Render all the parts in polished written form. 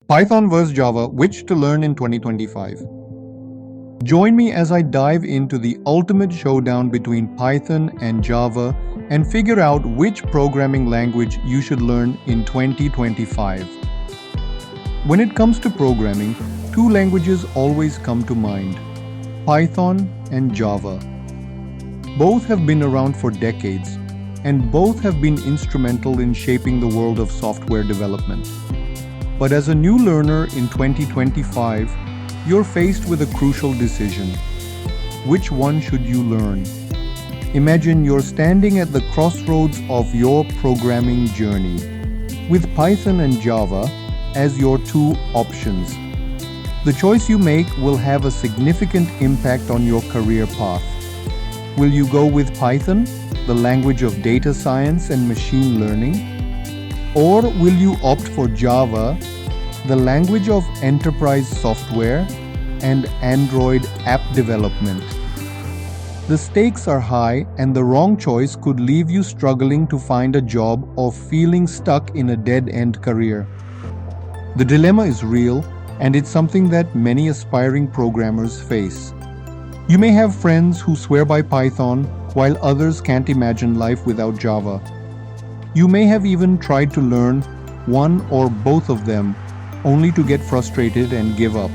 Python vs Java, which to learn in 2025. Join me as I dive into the ultimate showdown between Python and Java and figure out which programming language you should learn in 2025. When it comes to programming, two languages always come to mind: Python and Java. Both have been around for decades, and both have been instrumental in shaping the world of software development. But as a new learner in 2025, you're faced with a crucial decision. Which one should you learn? Imagine you're standing at the crossroads of your programming journey, with Python and Java as your two options. The choice you make will have a significant impact on your career path. Will you go with Python, the language of data science and machine learning? Or will you opt for Java, the language of enterprise software and Android app development? The stakes are high, and the wrong choice could leave you struggling to find a job or feeling stuck in a dead-end career. The dilemma is real, and it's something that many aspiring programmers face. You may have friends who swear by Python, while others can't imagine life without Java. You may have even tried to learn one or both of them, only to get frustrated and give up.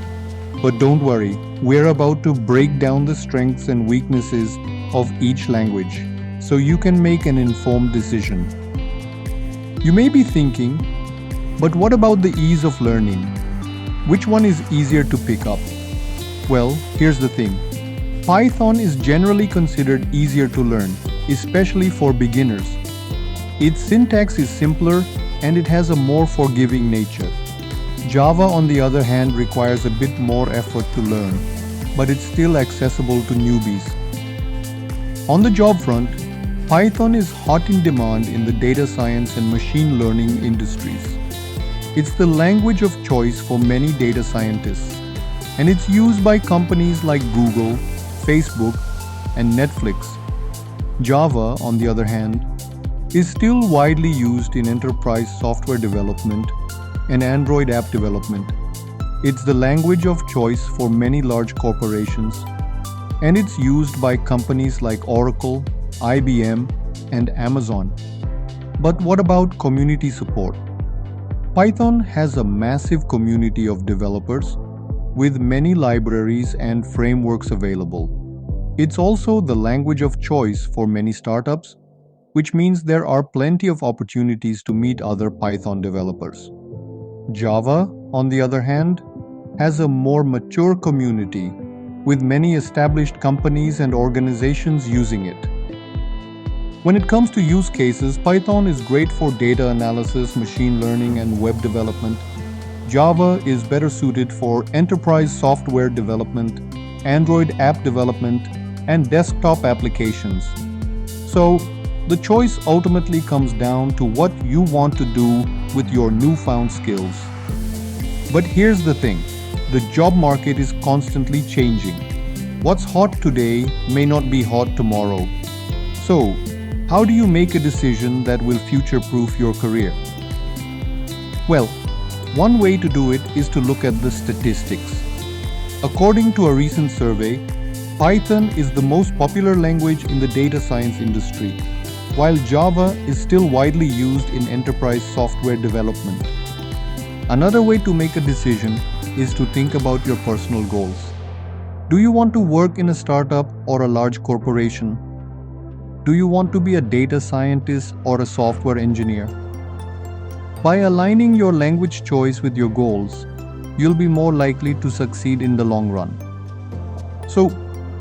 But don't worry, we're about to break down the strengths and weaknesses of each language, so you can make an informed decision. You may be thinking, but what about the ease of learning? Which one is easier to pick up? Well, here's the thing. Python is generally considered easier to learn, especially for beginners. Its syntax is simpler and it has a more forgiving nature. Java, on the other hand, requires a bit more effort to learn, but it's still accessible to newbies. On the job front, Python is hot in demand in the data science and machine learning industries. It's the language of choice for many data scientists, and it's used by companies like Google, Facebook, and Netflix. Java, on the other hand, is still widely used in enterprise software development and Android app development. It's the language of choice for many large corporations, and it's used by companies like Oracle, IBM, and Amazon. But what about community support? Python has a massive community of developers with many libraries and frameworks available. It's also the language of choice for many startups, which means there are plenty of opportunities to meet other Python developers. Java, on the other hand, has a more mature community with many established companies and organizations using it. When it comes to use cases, Python is great for data analysis, machine learning, and web development. Java is better suited for enterprise software development, Android app development, and desktop applications. So, the choice ultimately comes down to what you want to do with your newfound skills. But here's the thing, the job market is constantly changing. What's hot today may not be hot tomorrow. So, how do you make a decision that will future-proof your career? Well, one way to do it is to look at the statistics. According to a recent survey, Python is the most popular language in the data science industry, while Java is still widely used in enterprise software development. Another way to make a decision is to think about your personal goals. Do you want to work in a startup or a large corporation? Do you want to be a data scientist or a software engineer? By aligning your language choice with your goals, you'll be more likely to succeed in the long run. So,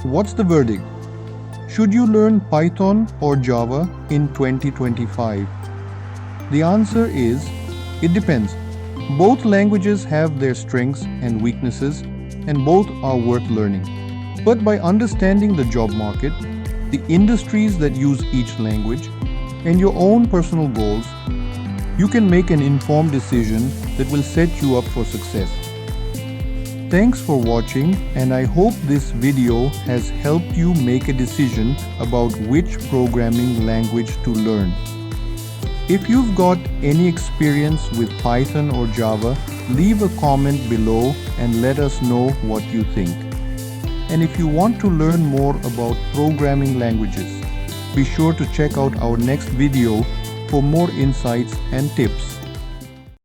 what's the verdict? Should you learn Python or Java in 2025? The answer is, it depends. Both languages have their strengths and weaknesses, and both are worth learning. But by understanding the job market, the industries that use each language, and your own personal goals, you can make an informed decision that will set you up for success. Thanks for watching, and I hope this video has helped you make a decision about which programming language to learn. If you've got any experience with Python or Java, leave a comment below and let us know what you think. And if you want to learn more about programming languages, be sure to check out our next video for more insights and tips.